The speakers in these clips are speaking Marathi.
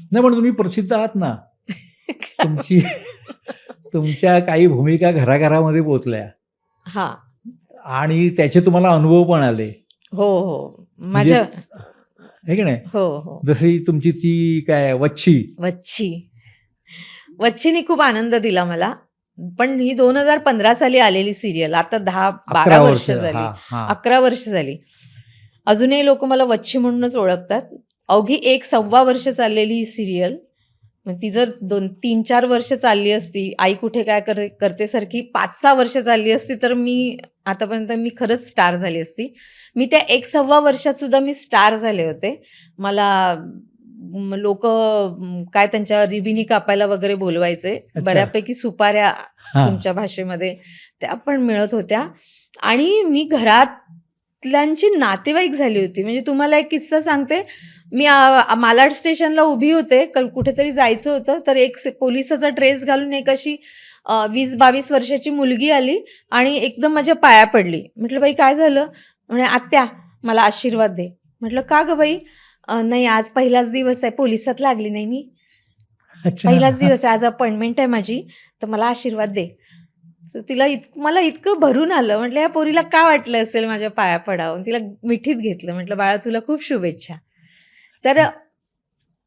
नाही पण तुम्ही प्रसिद्ध आहात ना. तुमची तुमच्या काही भूमिका घराघरामध्ये पोहोचल्या हा. आणि त्याचे तुम्हाला अनुभव पण आले. हो हो. म्हणजे माझ्या हे की नाही, हो हो. जशी तुमची ती काय वच्छी. वच्छीने खूप आनंद दिला मला. पण ही 2015 साली आलेली सिरियल, आता 10-12 11 वर्ष वर्ष. झाली. हा हा 11 वर्ष झाली. अजूनही लोक मला वच्छी म्हणूनच ओळखतात. अवघी 1-1.25 वर्ष चाललेली ही सिरियल. ती जर 2-3-4 वर्ष चालली असती, आई कुठे काय करते सारखी 5-6 वर्ष चालली असती, तर मी आतापर्यंत मी खरंच स्टार झाली असती. मी त्या 1-1.25 वर्षात सुद्धा मी स्टार झाले होते. मला लोक काय त्यांच्या रिबिनी कापायला वगैरे बोलवायचे. अच्छा. बऱ्यापैकी सुपाऱ्या हा तुमच्या भाषेमध्ये त्या पण मिळत होत्या. आणि मी घरातल्यांची नातेवाईक झाली होती. म्हणजे तुम्हाला एक किस्सा सांगते. मी मालाड स्टेशनला उभी होते, कुठेतरी जायचं होतं, तर एक पोलिसाचा ड्रेस घालून एक अशी 20-22 वर्षाची मुलगी आली आणि एकदम माझ्या पाया पडली. म्हटलं बाई काय झालं? म्हणे आत्या मला आशीर्वाद दे. म्हटलं का ग बाई? नाही आज पहिलाच दिवस आहे, पोलिसात लागली नाही मी, अच्छा. पहिलाच दिवस आहे, आज अपॉइंटमेंट आहे माझी, तर मला आशीर्वाद दे. तिला मला इतकं भरून आलं. म्हटलं या पोरीला का वाटलं असेल माझ्या पाया पडावं. तिला मिठीत घेतलं. म्हटलं बाळा तुला खूप शुभेच्छा. तर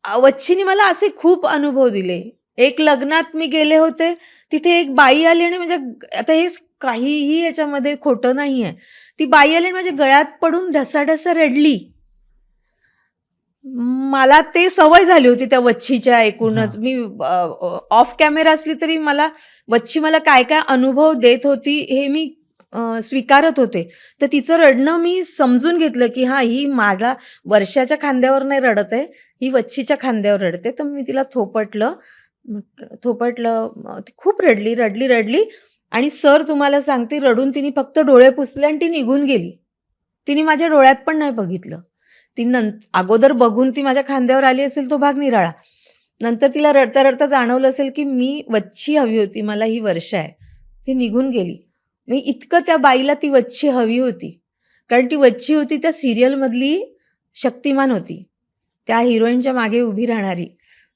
वच्छीने मला असे खूप अनुभव दिले. एक लग्नात मी गेले होते, तिथे एक बाई आली आणि म्हणजे आता हे काहीही याच्यामध्ये खोटं नाही आहे. ती बाई आली आणि माझ्या गळ्यात पडून ढसाढसा रडली. मला ते सवय झाली होती त्या वच्छीच्या एकूणच. मी ऑफ कॅमेरा असली तरी वच्छी मला काय काय अनुभव देत होती हे मी स्वीकारत होते. तर तिचं रडणं मी समजून घेतलं की हा ही माझ्या वर्षाच्या खांद्यावर नाही रडत आहे, ही वच्छीच्या खांद्यावर रडते. तर मी तिला थोपटलं. ती खूप रडली आणि सर तुम्हाला सांगते, रडून तिने फक्त डोळे पुसले आणि ती निघून गेली. तिने माझ्या डोळ्यात पण नाही बघितलं. ती अगोदर बघून ती माझ्या खांद्यावर आली असेल तो भाग निराळा. नंतर तिला रडता रडता जाणवलं असेल की मी वच्छी हवी होती, मला ही वर्ष आहे. ती निघून गेली. मी इतकं त्या बाईला ती वच्छी हवी होती, कारण ती वच्छी होती त्या सिरियलमधली शक्तिमान होती, त्या हिरोईनच्या मागे उभी राहणारी.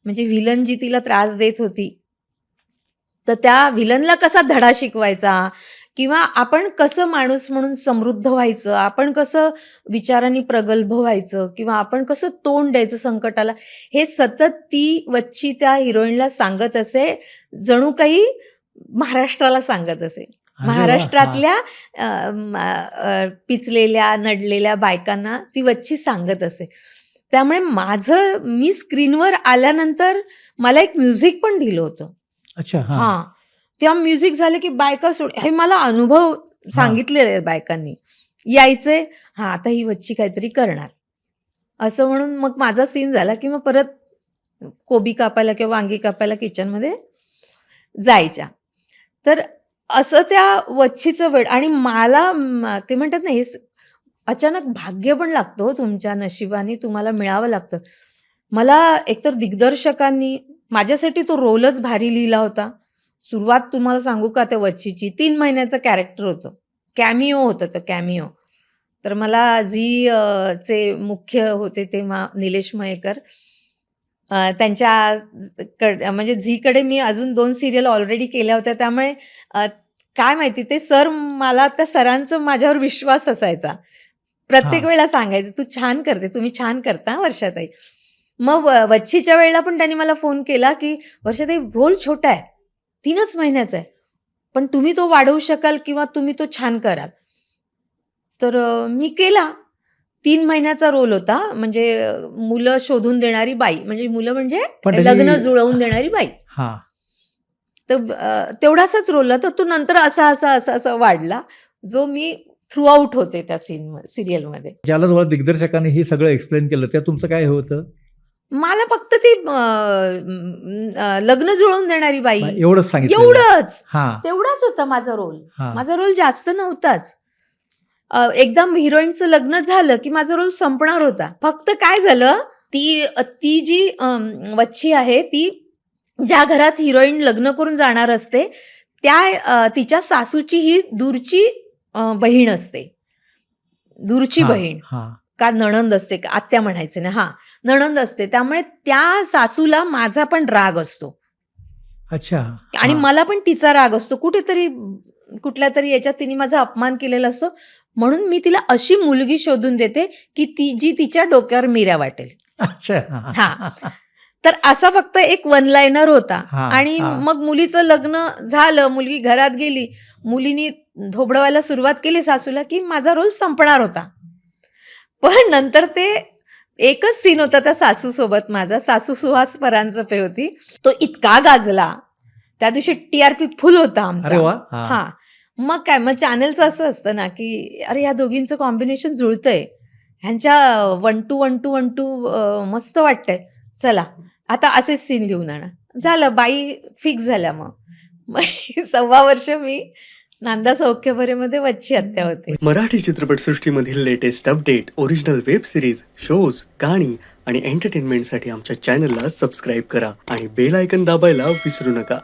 म्हणजे व्हिलन जी तिला त्रास देत होती, तर त्या व्हिलनला कसा धडा शिकवायचा किंवा आपण कसं माणूस म्हणून समृद्ध व्हायचं, आपण कसं विचारांनी प्रगल्भ व्हायचं किंवा आपण कसं तोंड द्यायचं संकटाला, हे सतत ती वच्छी त्या हिरोईनला सांगत असे. जणू काही महाराष्ट्राला सांगत असे. महाराष्ट्रातल्या पिचलेल्या नडलेल्या बायकांना ती वच्छी सांगत असे. त्यामुळे मी स्क्रीनवर आल्यानंतर मला एक म्युझिक पण दिलं होतं. अच्छा. हां, त्या म्युझिक झालं की बायका हे मला अनुभव सांगितलेले आहेत बायकांनी. यायचे, हां आता ही वच्छी काहीतरी करणार असं म्हणून मग माझा सीन झाला की मग परत कोबी कापायला किंवा वांगी कापायला किचनमध्ये जायच्या. तर असं त्या वच्छीचं वेळ. आणि मला ते म्हणतात ना, हे अचानक भाग्य पण लागतं तुमच्या नशिबाने, तुम्हाला मिळावं लागतं. मला एकतर दिग्दर्शकांनी माझ्यासाठी तो रोलच भारी लिहिला होता. सुरुवात तुम्हाला सांगू का त्या वच्छीची, 3 महिन्याचं कॅरेक्टर होतं, कॅमिओ होतं ते कॅमिओ. तर मला चे मुख्य होते तेव्हा निलेश मयेकर, म्हणजे झीकडे मी अजून 2 सिरियल ऑलरेडी केल्या होत्या. त्यामुळे काय माहिती ते सर, मला त्या सरांचं माझ्यावर विश्वास असायचा. प्रत्येक वेळेला सांगायचं तू छान करते, तुम्ही छान करता वर्षाताई. मग वच्छीच्या वेळेला पण त्यांनी मला फोन केला की वर्षाताई रोल छोटा आहे, 3च महिन्याचा आहे, पण तुम्ही तो वाढवू शकाल किंवा तुम्ही तो छान कराल. तर मी केला. 3 महिन्याचा रोल होता. म्हणजे मुलं शोधून देणारी बाई, म्हणजे मुलं म्हणजे लग्न जुळवून देणारी बाई. तर तेवढासाच रोल होता. तो नंतर असा वाढला, जो मी थ्रू आउट होते त्या सिरियलमध्ये. ज्याला तुम्हाला दिग्दर्शकाने हे सगळं एक्सप्लेन केलं, त्या तुमचं काय होतं? मला फक्त ती लग्न जुळवून देणारी बाई एवढंच सांगितलं. एवढंच, तेवढाच होता माझा रोल. माझा रोल जास्त नव्हताच. एकदम हिरोईनचं लग्न झालं की माझा रोल संपणार होता. फक्त काय झालं, ती जी वच्छी आहे, ती ज्या घरात हिरोईन लग्न करून जाणार असते, त्या तिच्या सासूची ही दूरची बहीण असते, दूरची बहीण. का नणंद असते का आत्या म्हणायचे ना, हा नणंद असते, त्यामुळे त्या सासूला माझा पण राग असतो अच्छा. आणि हां. मला पण तिचा राग असतो. कुठेतरी कुठल्या तरी याच्यात तिने माझा अपमान केलेला असतो, म्हणून मी तिला अशी मुलगी शोधून देते की ती जी तिच्या डोक्यावर मिऱ्या वाटेल. अच्छा. हां. तर असा फक्त एक वन लाईनर होता हां, आणि हां. मग मुलीचं लग्न झालं, मुलगी घरात गेली, मुलीनी धोबडवायला सुरुवात केली सासूला की माझा रोल संपणार होता. पण नंतर ते एकच सीन होता त्या सासूसोबत माझा, सासू सुहास परांजपे होती. तो इतका गाजला. त्या दिवशी टीआरपी फुल होता आमचा. अरे वाह! हां. हां. मग काय, मग चॅनलचं असं असतं ना, की अरे ह्या दोघींचं कॉम्बिनेशन जुळतंय. ह्यांच्या 1 टू 1 टू 1 टू मस्त वाटतंय. चला आता असेच सीन लिहून आणा. झालं, बाई फिक्स झाल्या मग. मग 6.25 वर्ष मी नांदा सौख्यभरेमध्ये वच्ची आत्या होते. मराठी चित्रपटसृष्टीमधील latest update, original web series, shows, गाणी आणि एंटरटेनमेंटसाठी आमच्या चॅनलला सबस्क्राईब करा आणि बेल आयकॉन दाबायला विसरू नका.